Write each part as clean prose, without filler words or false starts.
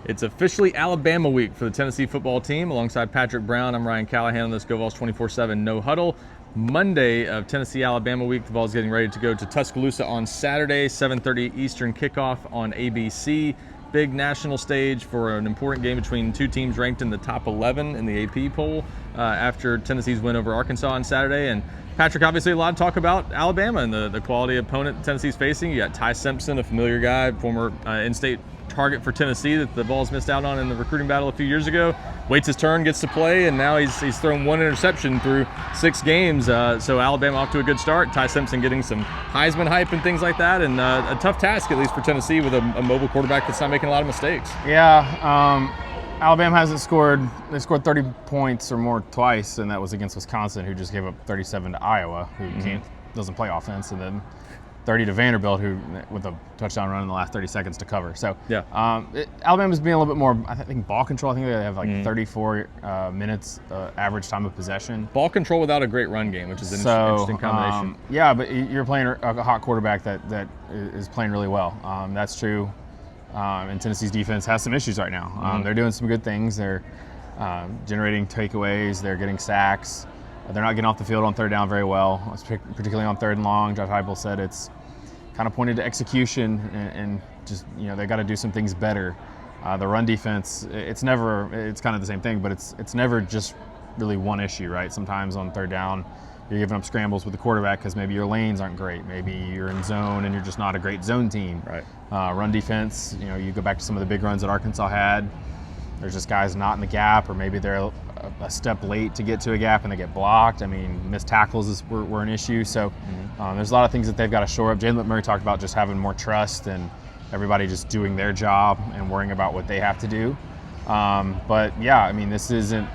It's officially Alabama week for the Tennessee football team. Alongside Patrick Brown, I'm Ryan Callahan on this Go Vols 24/7 No-Huddle. Monday of Tennessee-Alabama week. The Vols getting ready to go to Tuscaloosa on Saturday, 7:30 Eastern kickoff on ABC. Big national stage for an important game between two teams ranked in the top 11 in the AP poll after Tennessee's win over Arkansas on Saturday. And Patrick, obviously a lot to talk about Alabama and the quality opponent Tennessee's facing. You got Ty Simpson, a familiar guy, former in-state target for Tennessee that the Vols missed out on in the recruiting battle a few years ago. Waits his turn, gets to play, and now he's thrown one interception through 6 games. So Alabama off to a good start. Ty Simpson getting some Heisman hype and things like that, and a tough task at least for Tennessee with a mobile quarterback that's not making a lot of mistakes. Yeah, Alabama hasn't scored. They scored 30 points or more twice, and that was against Wisconsin, who just gave up 37 to Iowa, who doesn't play offense, and then 30 to Vanderbilt, who with a touchdown run in the last 30 seconds to cover. So yeah, Alabama's being a little bit more, I think, ball control. I think they have like 34 minutes average time of possession. Ball control without a great run game, which is an interesting combination. Yeah, but you're playing a hot quarterback that is playing really well. That's true. And Tennessee's defense has some issues right now. They're doing some good things. They're generating takeaways. They're getting sacks. They're not getting off the field on third down very well, particularly on third and long. Josh Heupel said it's kind of pointed to execution and just, they got to do some things better. The run defense, it's kind of the same thing, but it's never just really one issue, right? Sometimes on third down, you're giving up scrambles with the quarterback because maybe your lanes aren't great. Maybe you're in zone and you're just not a great zone team. Right. Run defense, you go back to some of the big runs that Arkansas had. There's just guys not in the gap, or maybe they're a step late to get to a gap and they get blocked. I mean, missed tackles were an issue. So there's a lot of things that they've got to shore up. Jalen McMurray talked about just having more trust and everybody just doing their job and worrying about what they have to do. But yeah, I mean, this is a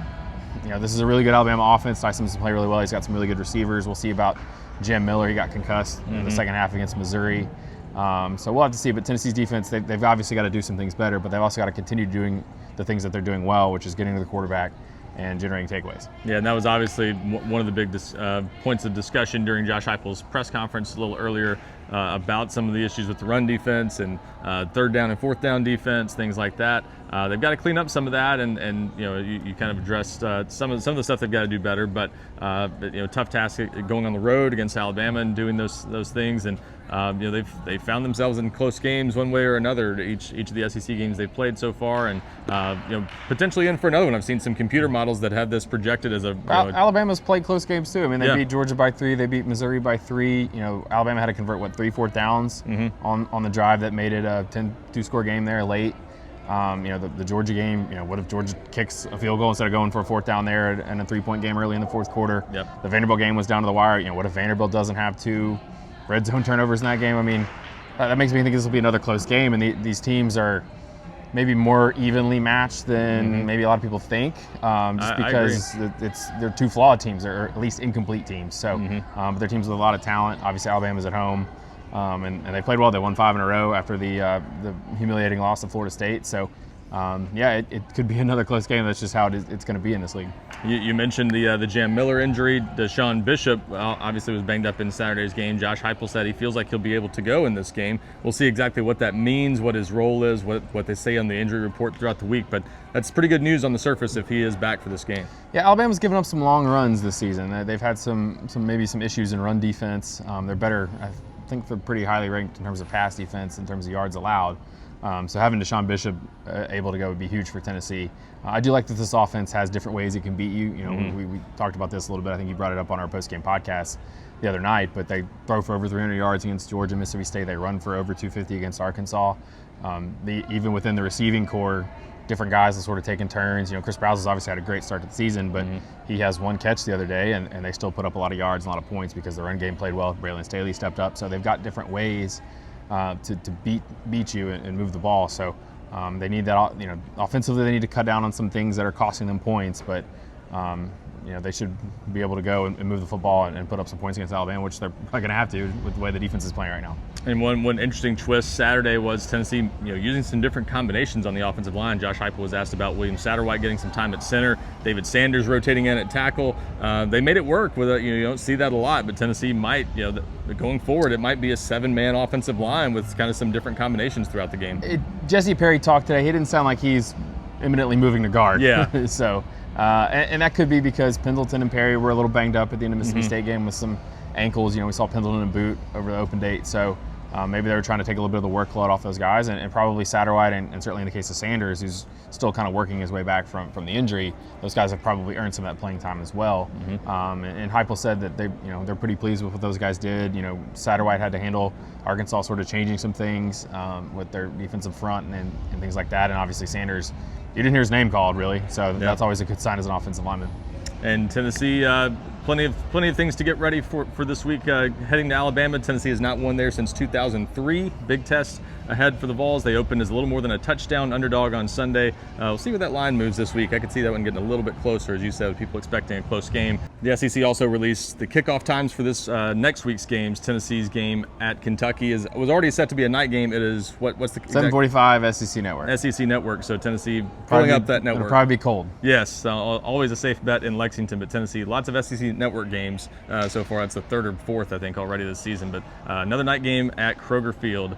really good Alabama offense. Ty Simpson played really well. He's got some really good receivers. We'll see about Jam Miller. He got concussed in the second half against Missouri. So we'll have to see. But Tennessee's defense, they've obviously got to do some things better, but they've also got to continue doing the things that they're doing well, which is getting to the quarterback and generating takeaways. Yeah, and that was obviously one of the big points of discussion during Josh Heupel's press conference a little earlier about some of the issues with the run defense and third down and fourth down defense, things like that. They've got to clean up some of that, and you kind of addressed some of the stuff they've got to do better. But tough task going on the road against Alabama and doing those things, and they've found themselves in close games one way or another. Each of the SEC games they've played so far, and potentially in for another one. I've seen some computer models that have this projected as a. Alabama's played close games too. I mean, they beat Georgia by 3. They beat Missouri by 3. Alabama had to convert 3 4th downs on the drive that made it a 10-2 score game there late. The Georgia game, what if Georgia kicks a field goal instead of going for a 4th down there and a 3-point game early in the 4th quarter? Yep. The Vanderbilt game was down to the wire. What if Vanderbilt doesn't have 2 red zone turnovers in that game? I mean, that makes me think this will be another close game, and these teams are maybe more evenly matched than maybe a lot of people think, just because they're 2 flawed teams, or at least incomplete teams. So, but they're teams with a lot of talent. Obviously, Alabama's at home. And they played well. They won 5 in a row after the humiliating loss to Florida State. So, it could be another close game. That's just how it's going to be in this league. You mentioned the Jam Miller injury. DeSean Bishop obviously was banged up in Saturday's game. Josh Heupel said he feels like he'll be able to go in this game. We'll see exactly what that means, what his role is, what they say on the injury report throughout the week. But that's pretty good news on the surface if he is back for this game. Yeah, Alabama's given up some long runs this season. They've had some issues in run defense. They're better. I think they're pretty highly ranked in terms of pass defense, in terms of yards allowed. So having DeSean Bishop able to go would be huge for Tennessee. I do like that this offense has different ways it can beat you. We talked about this a little bit. I think you brought it up on our post-game podcast the other night. But they throw for over 300 yards against Georgia, Mississippi State. They run for over 250 against Arkansas. Even within the receiving core, different guys are sort of taking turns. Chris Browse has obviously had a great start to the season, but he has 1 catch the other day, and they still put up a lot of yards and a lot of points because the run game played well. Braylon Staley stepped up, so they've got different ways to beat you and move the ball. So they need that. Offensively, they need to cut down on some things that are costing them points, but they should be able to go and move the football and put up some points against Alabama, which they're probably going to have to with the way the defense is playing right now. And one interesting twist Saturday was Tennessee, using some different combinations on the offensive line. Josh Heupel was asked about William Satterwhite getting some time at center, David Sanders rotating in at tackle. They made it work. You don't see that a lot, but Tennessee might, going forward, it might be a 7-man offensive line with kind of some different combinations throughout the game. Jesse Perry talked today. He didn't sound like he's imminently moving to guard. Yeah. So, and that could be because Pendleton and Perry were a little banged up at the end of Mississippi State game with some ankles. We saw Pendleton and Boot over the open date. So maybe they were trying to take a little bit of the workload off those guys, and probably Satterwhite, and certainly in the case of Sanders, who's still kind of working his way back from the injury, those guys have probably earned some of that playing time as well. And Heupel said that they're pretty pleased with what those guys did. Satterwhite had to handle Arkansas sort of changing some things with their defensive front and things like that, and obviously Sanders, you didn't hear his name called really, so that's always a good sign as an offensive lineman. And Tennessee, plenty of things to get ready for this week. Heading to Alabama, Tennessee has not won there since 2003. Big test ahead for the Vols. They opened as a little more than a touchdown underdog on Sunday. We'll see where that line moves this week. I could see that one getting a little bit closer, as you said, with people expecting a close game. The SEC also released the kickoff times for this next week's games. Tennessee's game at Kentucky was already set to be a night game. It is what's the 7:45 SEC Network. SEC Network. So Tennessee pulling up that network. It'll probably be cold. Yes, always a safe bet in Lexington, but Tennessee, lots of SEC Network games so far. It's the third or fourth, I think, already this season. But another night game at Kroger Field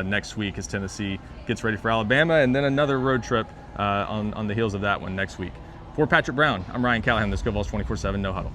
next week as Tennessee gets ready for Alabama, and then another road trip on the heels of that one next week. For Patrick Brown, I'm Ryan Callahan. This is Vols 24/7 No Huddle.